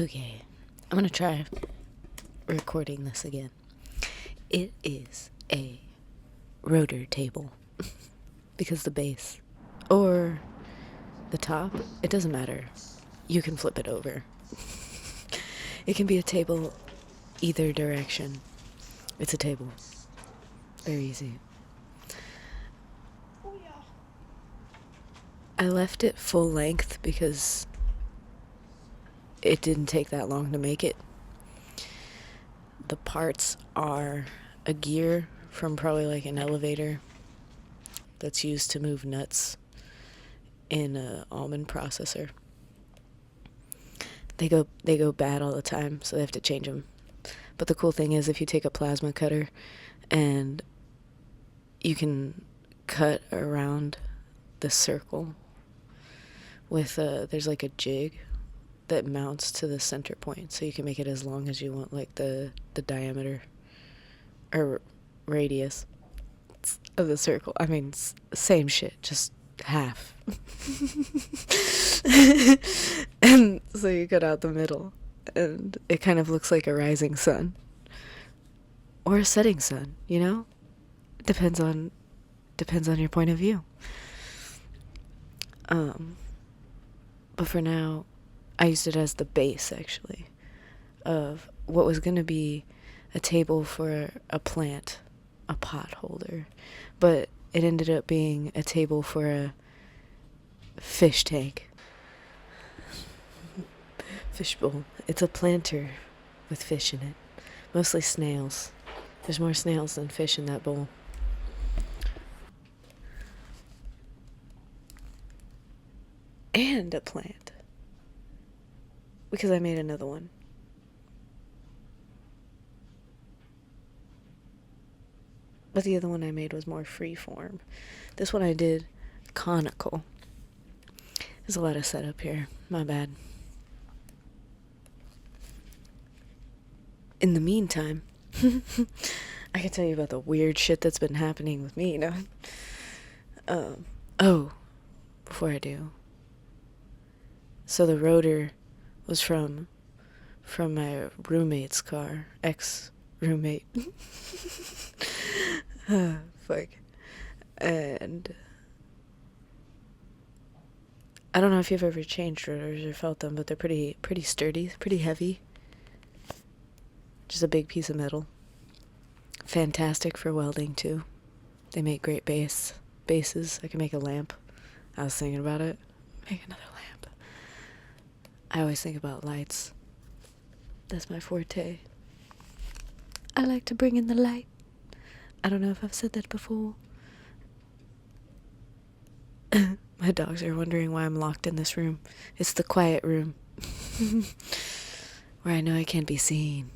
Okay, I'm gonna try recording this again. It is a rotor table because the base or the top, it doesn't matter. You can flip it over. It can be a table either direction. It's a table. Very easy. I left it full length because it didn't take that long to make it. The parts are a gear from probably like an elevator that's used to move nuts in an almond processor. They go bad all the time, so they have to change them. But the cool thing is if you take a plasma cutter and you can cut around the circle with there's like a jig that mounts to the center point, so you can make it as long as you want, like the diameter or radius of the circle. I mean, same shit, just half. And so you cut out the middle, and it kind of looks like a rising sun or a setting sun, you know? Depends on your point of view. But for now, I used it as the base, actually, of what was going to be a table for a plant, a pot holder. But it ended up being a table for a fish tank. Fish bowl. It's a planter with fish in it. Mostly snails. There's more snails than fish in that bowl. And a plant. Because I made another one. But the other one I made was more freeform. This one I did conical. There's a lot of setup here. My bad. In the meantime, I can tell you about the weird shit that's been happening with me, you know? Before I do. So the rotor was from my roommate's car. Ex-roommate. Fuck. And I don't know if you've ever changed rotors or felt them, but they're pretty sturdy, pretty heavy. Just a big piece of metal. Fantastic for welding too. They make great bases. I can make a lamp. I was thinking about it. Make another lamp. I always think about lights. That's my forte. I like to bring in the light. I don't know if I've said that before. My dogs are wondering why I'm locked in this room. It's the quiet room. Where I know I can't be seen.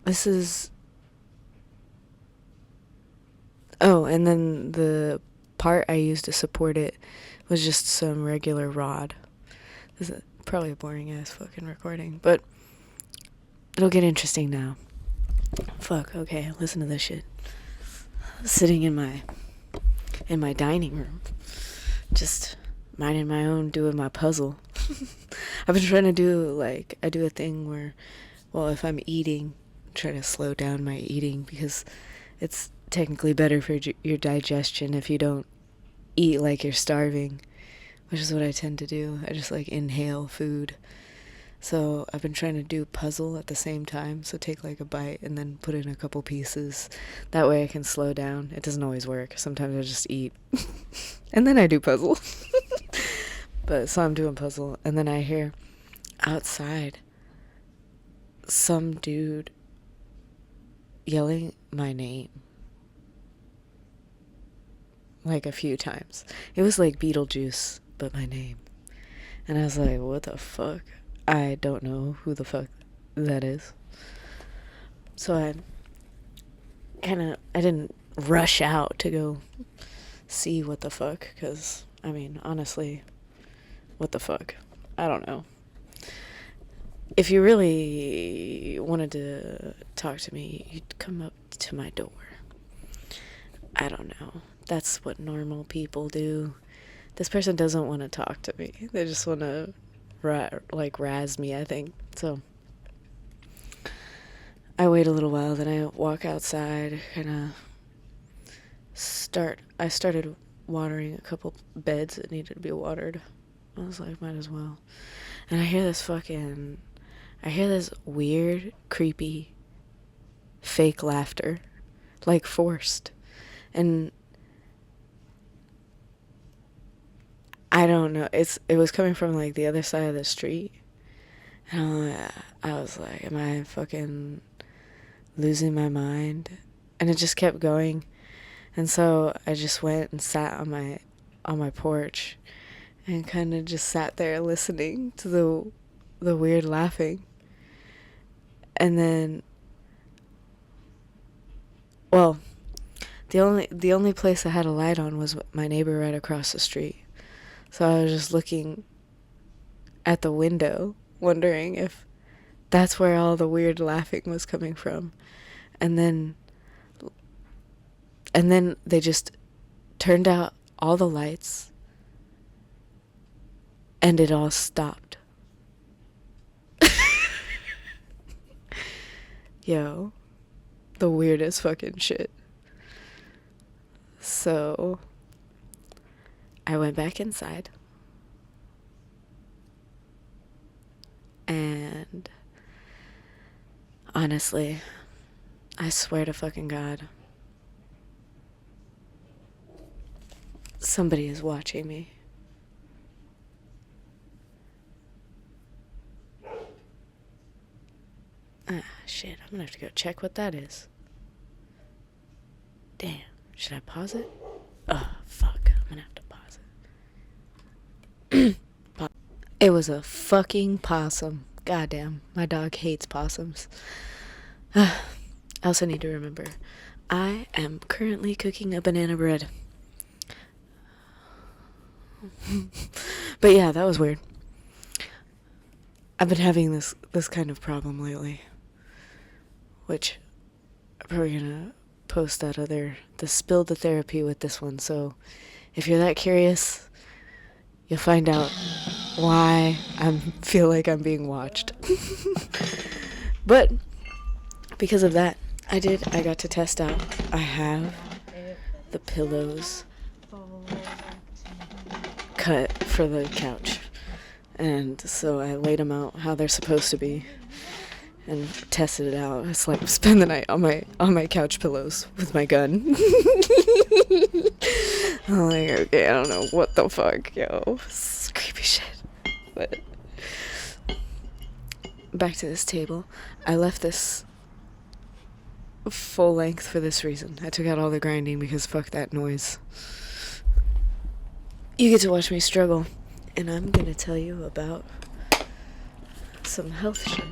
This is... Oh, and then the part I used to support it was just some regular rod. This is probably a boring ass fucking recording, but it'll get interesting now. Fuck, okay, listen to this shit. Sitting in my dining room, just minding my own, doing my puzzle. I've been trying to do, I do a thing where, well, if I'm eating, try to slow down my eating, because it's technically better for your digestion if you don't eat like you're starving, which is what I tend to do. I just inhale food. So I've been trying to do puzzle at the same time. So take a bite and then put in a couple pieces. That way I can slow down. It doesn't always work. Sometimes I just eat. And then I do puzzle. So I'm doing puzzle. And then I hear outside some dude yelling my name. A few times. It was like Beetlejuice, but my name. And I was like, what the fuck? I don't know who the fuck that is. So I didn't rush out to go see what the fuck, because, I mean, honestly, what the fuck? I don't know. If you really wanted to talk to me, you'd come up to my door. I don't know. That's what normal people do. this person doesn't want to talk to me. They just want to razz me, I think. So I wait a little while, then I walk outside, I started watering a couple beds that needed to be watered. I was like, might as well. And I hear this weird, creepy, fake laughter, like forced. And I don't know, it was coming from like the other side of the street. And I was like, am I fucking losing my mind? And it just kept going. And so I just went and sat on my porch and kind of just sat there listening to the weird laughing. And then, well, the only place I had a light on was my neighbor right across the street. So I was just looking at the window, wondering if that's where all the weird laughing was coming from. And then they just turned out all the lights, and it all stopped. Yo, the weirdest fucking shit. So I went back inside, and honestly, I swear to fucking God, somebody is watching me. Ah, shit, I'm gonna have to go check what that is. Damn, should I pause it? Oh, fuck, I'm gonna have to pause it. It was a fucking possum. Goddamn, my dog hates possums. I also need to remember, I am currently cooking a banana bread. But yeah, that was weird. I've been having this kind of problem lately, which I'm probably gonna post the Spill the Therapy with this one. So if you're that curious, you'll find out why I feel like I'm being watched. But because of that, I got to test out. I have the pillows cut for the couch, and so I laid them out how they're supposed to be and tested it out. It's like spend the night on my couch pillows with my gun. I'm like, okay, I don't know what the fuck, yo, this is creepy shit. But back to this table. I left this full length for this reason. I took out all the grinding because fuck that noise. You get to watch me struggle, and I'm gonna tell you about some health shit.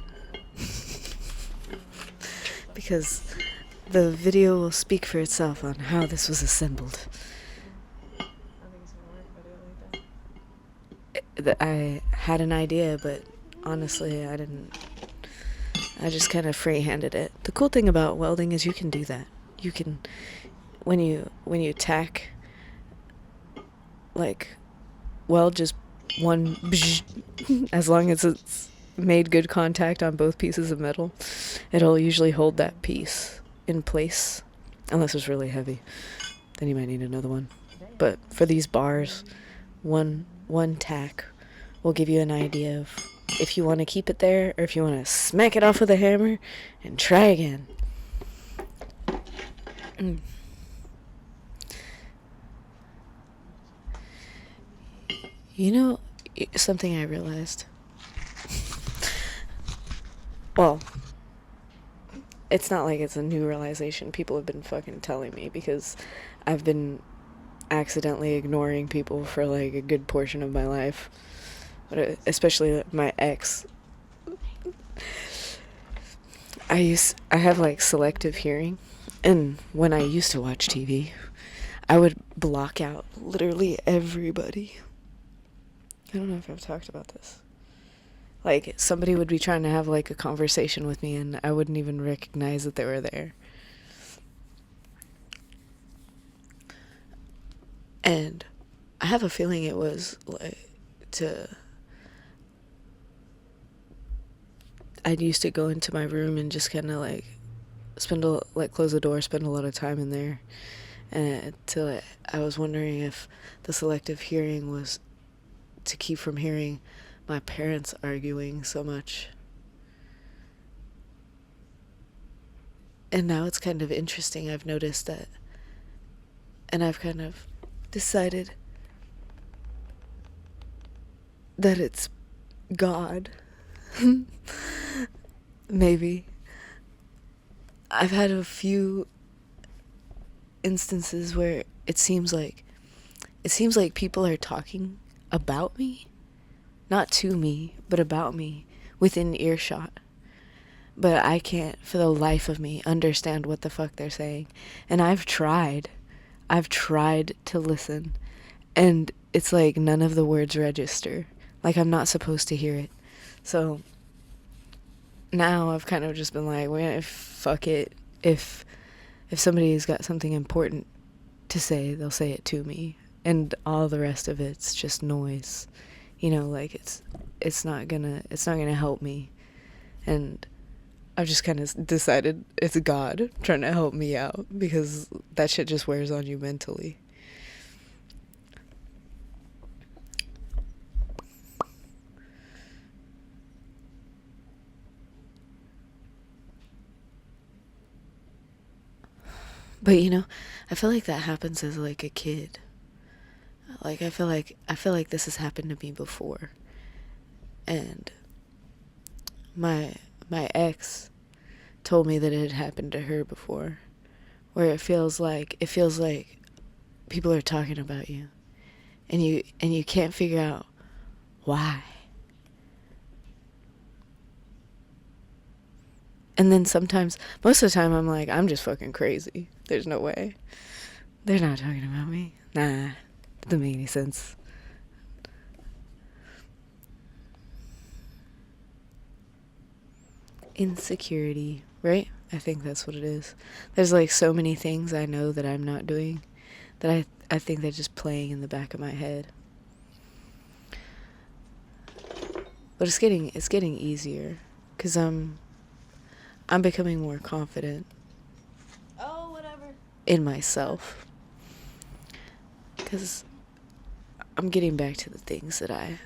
Because the video will speak for itself on how this was assembled. I had an idea, but honestly, I didn't. I just kind of free-handed it. The cool thing about welding is you can do that. You can, when you tack, like, weld just one, as long as it's made good contact on both pieces of metal, it'll usually hold that piece in place, unless it's really heavy. Then you might need another one. But for these bars, one tack will give you an idea of if you want to keep it there or if you want to smack it off with a hammer and try again. You know, something I realized. Well, it's not like it's a new realization. People have been fucking telling me because I've been accidentally ignoring people for like a good portion of my life. But especially my ex. I have like selective hearing, and when I used to watch TV, I would block out literally everybody. I don't know if I've talked about this. Like, somebody would be trying to have like a conversation with me and I wouldn't even recognize that they were there. And I have a feeling it was like I used to go into my room and just kind of like close the door, spend a lot of time in there, and until I was wondering if the selective hearing was to keep from hearing my parents arguing so much. And now it's kind of interesting. I've noticed that, and I've kind of decided that it's God. Maybe. I've had a few instances where it seems like people are talking about me, not to me, but about me, within earshot. But I can't, for the life of me, understand what the fuck they're saying. And I've tried to listen, and it's like none of the words register. Like I'm not supposed to hear it. So now I've kind of just been like, well, fuck it. If somebody's got something important to say, they'll say it to me, and all the rest of it's just noise. You know, like it's not gonna help me. And I've just kind of decided it's God trying to help me out, because that shit just wears on you mentally. But you know, I feel like that happens as like a kid. Like I feel like this has happened to me before. And my ex told me that it had happened to her before, where it feels like people are talking about you, and you can't figure out why. And then sometimes, most of the time, I'm like, I'm just fucking crazy. There's no way. They're not talking about me. Nah, doesn't make any sense. Insecurity, right? I think that's what it is. There's like so many things I know that I'm not doing that I think they're just playing in the back of my head. But it's getting easier, because I'm becoming more confident in myself, because I'm getting back to the things that I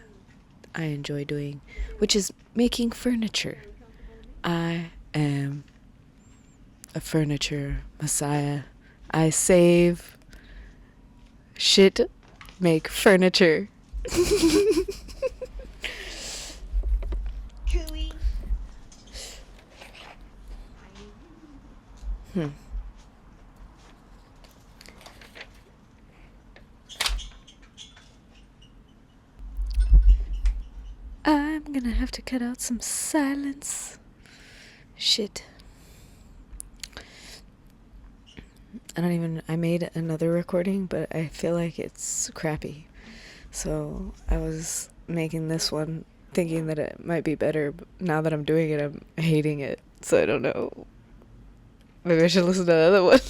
enjoy doing, which is making furniture. I am a furniture messiah. I save shit, make furniture. I'm gonna have to cut out some silence. Shit. I made another recording, but I feel like it's crappy. So I was making this one thinking that it might be better, but now that I'm doing it, I'm hating it. So I don't know. Maybe I should listen to the other one.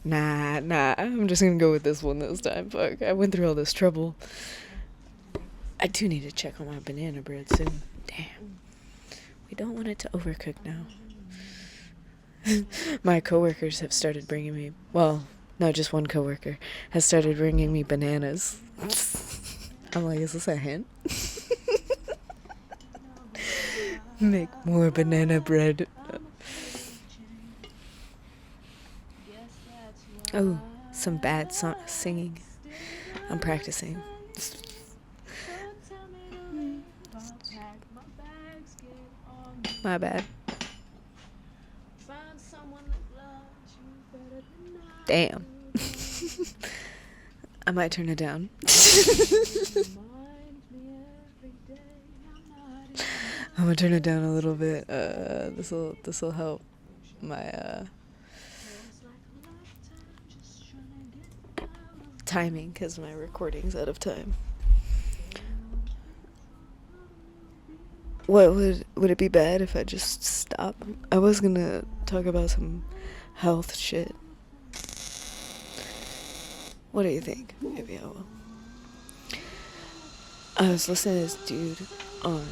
Nah, I'm just gonna go with this one this time. Fuck, I went through all this trouble. I do need to check on my banana bread soon. Damn. We don't want it to overcook now. My coworkers have started bringing me, well, no, just one coworker has started bringing me bananas. I'm like, is this a hint? Make more banana bread. Oh, some bad singing. I'm practicing. My bad. Damn. I might turn it down. I'm gonna turn it down a little bit. This'll help my timing, because my recording's out of time. What would it be bad if I just stop? I was gonna talk about some health shit. What do you think? Maybe I will. I was listening to this dude on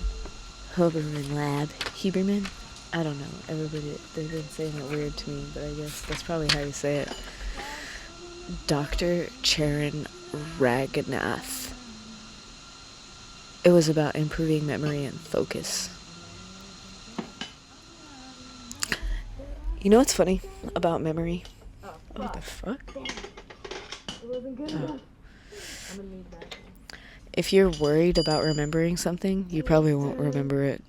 Huberman Lab. Huberman? I don't know. Everybody, they've been saying it weird to me, but I guess that's probably how you say it. Dr. Charan Raghunath. It was about improving memory and focus. You know what's funny about memory? Oh, what the fuck? It wasn't good enough. I'm gonna need that. If you're worried about remembering something, you probably won't remember it.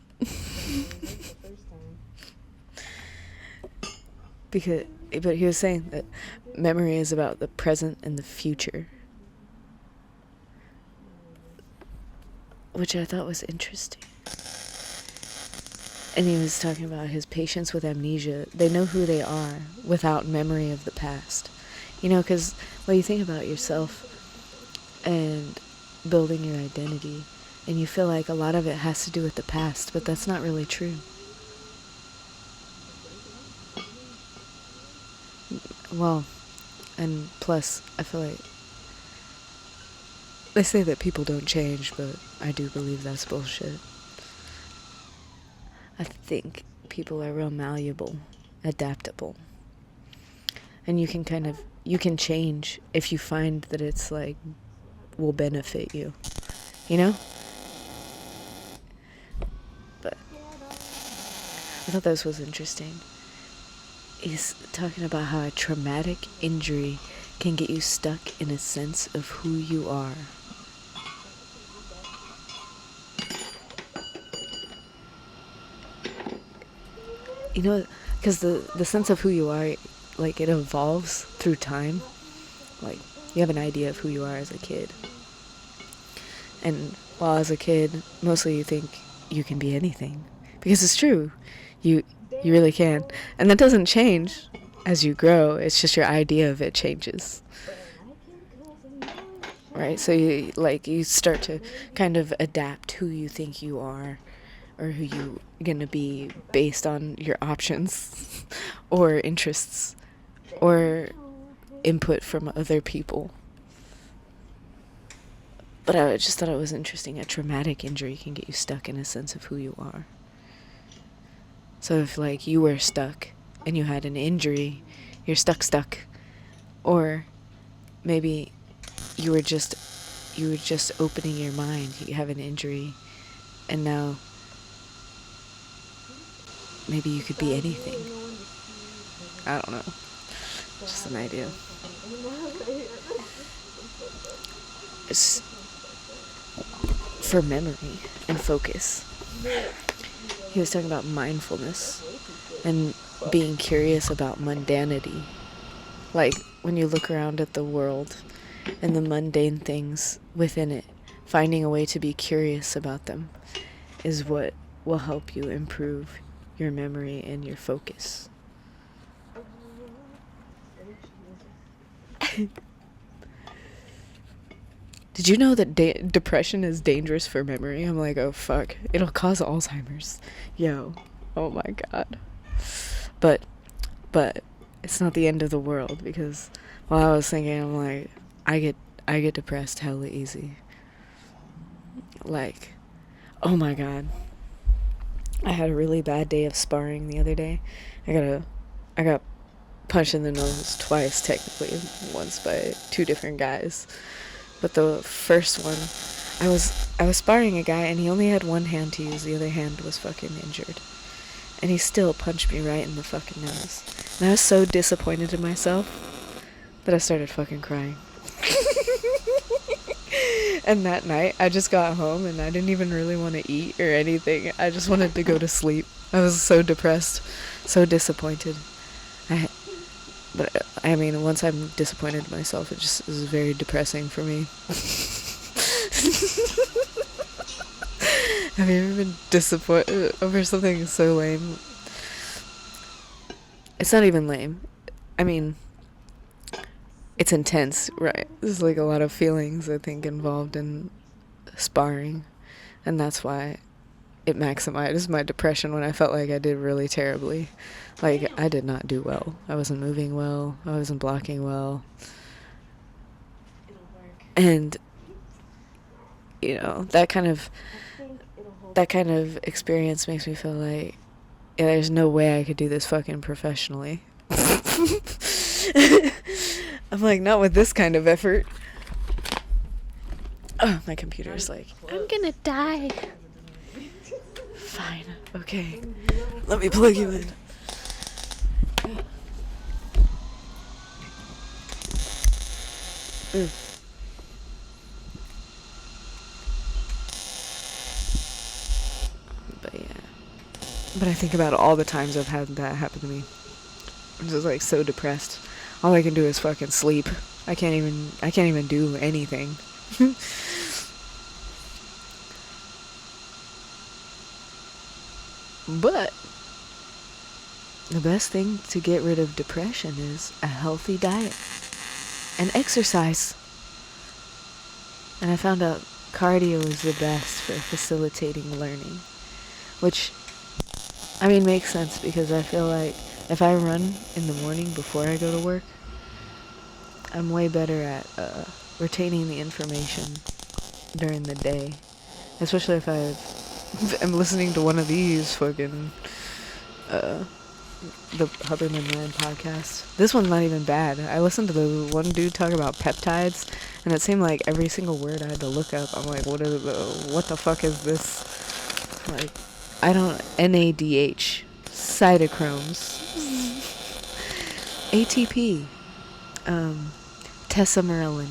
But he was saying that memory is about the present and the future, which I thought was interesting. And he was talking about his patients with amnesia. They know who they are without memory of the past. You know, because when you think about yourself and building your identity, and you feel like a lot of it has to do with the past, but that's not really true. Well, and plus, I feel like they say that people don't change, but I do believe that's bullshit. I think people are real malleable, adaptable. And you can change if you find that it's like, will benefit you. You know? But I thought this was interesting. He's talking about how a traumatic injury can get you stuck in a sense of who you are. You know, because the sense of who you are, like, it evolves through time. Like, you have an idea of who you are as a kid. And while as a kid, mostly you think you can be anything. Because it's true. You really can. And that doesn't change as you grow. It's just your idea of it changes. Right? So you start to kind of adapt who you think you are, or who you're gonna be based on your options or interests or input from other people. But I just thought it was interesting. A traumatic injury can get you stuck in a sense of who you are. So if, like, you were stuck and you had an injury, you're stuck. Or maybe you were just opening your mind. You have an injury, and now maybe you could be anything. I don't know. Just an idea. It's for memory and focus. He was talking about mindfulness and being curious about mundanity. Like, when you look around at the world and the mundane things within it, finding a way to be curious about them is what will help you improve your memory and your focus. Did you know that depression is dangerous for memory? I'm like, oh fuck, it'll cause Alzheimer's. Yo, oh my god. But it's not the end of the world, because while I was thinking, I'm like, I get depressed hella easy. Like, oh my god. I had a really bad day of sparring the other day. I got punched in the nose twice, technically, once by two different guys. But the first one, I was sparring a guy, and he only had one hand to use. The other hand was fucking injured. And he still punched me right in the fucking nose. And I was so disappointed in myself that I started fucking crying. And that night, I just got home, and I didn't even really want to eat or anything. I just wanted to go to sleep. I was so depressed, so disappointed. But I mean, once I'm disappointed in myself, it just is very depressing for me. Have you ever been disappointed over something so lame? It's not even lame. I mean, it's intense, right? There's like a lot of feelings, I think, involved in sparring. And that's why it maximized my depression when I felt like I did really terribly. Like, I did not do well. I wasn't moving well. I wasn't blocking well. And, you know, that kind of experience makes me feel like, yeah, there's no way I could do this fucking professionally. I'm like, not with this kind of effort. Oh, my computer's like, I'm gonna die. Fine. Okay. Let me plug you in. But yeah. But I think about all the times I've had that happen to me. I'm just like so depressed. All I can do is fucking sleep. I can't even do anything. But the best thing to get rid of depression is a healthy diet and exercise. And I found out cardio is the best for facilitating learning, which, I mean, makes sense because I feel like if I run in the morning before I go to work, I'm way better at retaining the information during the day, especially if I'm listening to one of these fucking the Huberman Land podcast. This one's not even bad. I listened to the one dude talk about peptides, and it seemed like every single word I had to look up. I'm like, what the fuck is this? Like, NADH, cytochromes, ATP, tesamorelin,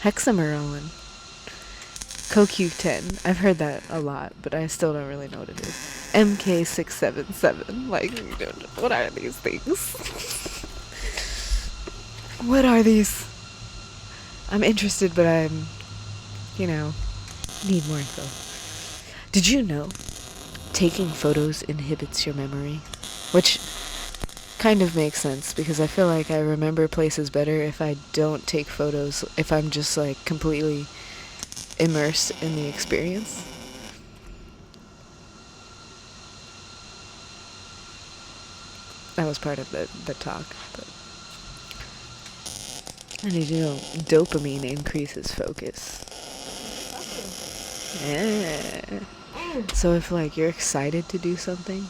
hexamerelin, CoQ10. I've heard that a lot, but I still don't really know what it is. MK677. Like, what are these things? What are these? I'm interested, but I'm, need more info. Did you know taking photos inhibits your memory? Which kind of makes sense, because I feel like I remember places better if I don't take photos, if I'm just like completely immersed in the experience. That was part of the talk. But and dopamine increases focus. Yeah. So if like you're excited to do something,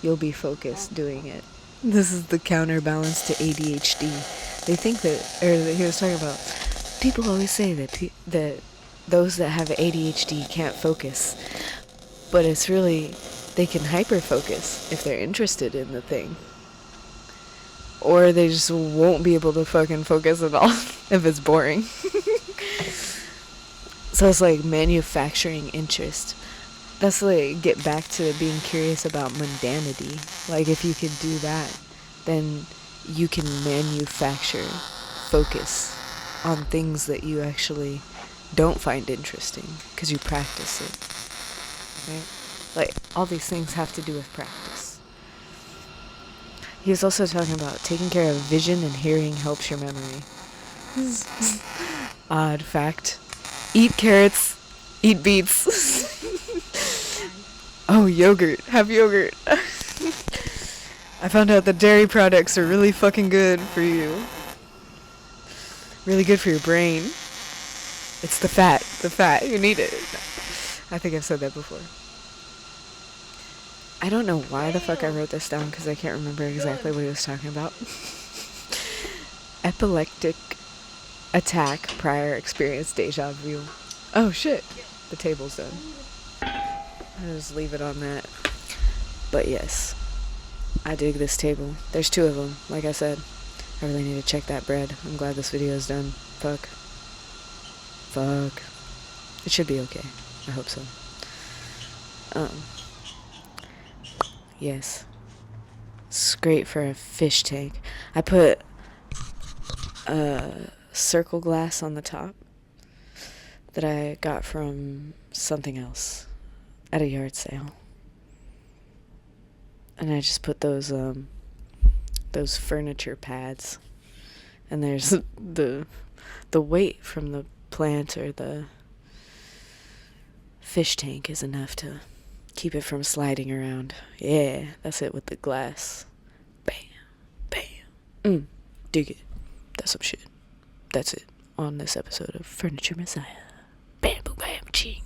you'll be focused doing it. This is the counterbalance to ADHD. They think that, or he was talking about, people always say that those that have ADHD can't focus, but it's really, they can hyper-focus if they're interested in the thing. Or they just won't be able to fucking focus at all if it's boring. So it's like manufacturing interest. That's like get back to being curious about mundanity. Like if you could do that, then you can manufacture focus on things that you actually don't find interesting because you practice it. Right? Like all these things have to do with practice. He was also talking about taking care of vision and hearing helps your memory. Odd fact. Eat carrots, eat beets. Oh, yogurt. Have yogurt. I found out that dairy products are really fucking good for you. Really good for your brain. It's the fat. The fat. You need it. I think I've said that before. I don't know why the fuck I wrote this down because I can't remember exactly what he was talking about. Epileptic attack prior experience deja vu. Oh shit. The table's done. I'll just leave it on that. But yes, I dig this table. There's 2 of them. Like I said, I really need to check that bread. I'm glad this video is done. Fuck. It should be okay. I hope so. Yes. It's great for a fish tank. I put circle glass on the top that I got from something else at a yard sale. And I just put those furniture pads. And there's the weight from the plant or the fish tank is enough to keep it from sliding around. Yeah, that's it with the glass. Bam. Bam. Dig it. That's some shit. That's it. on this episode of Furniture Messiah. Bam, boom, bam, ching.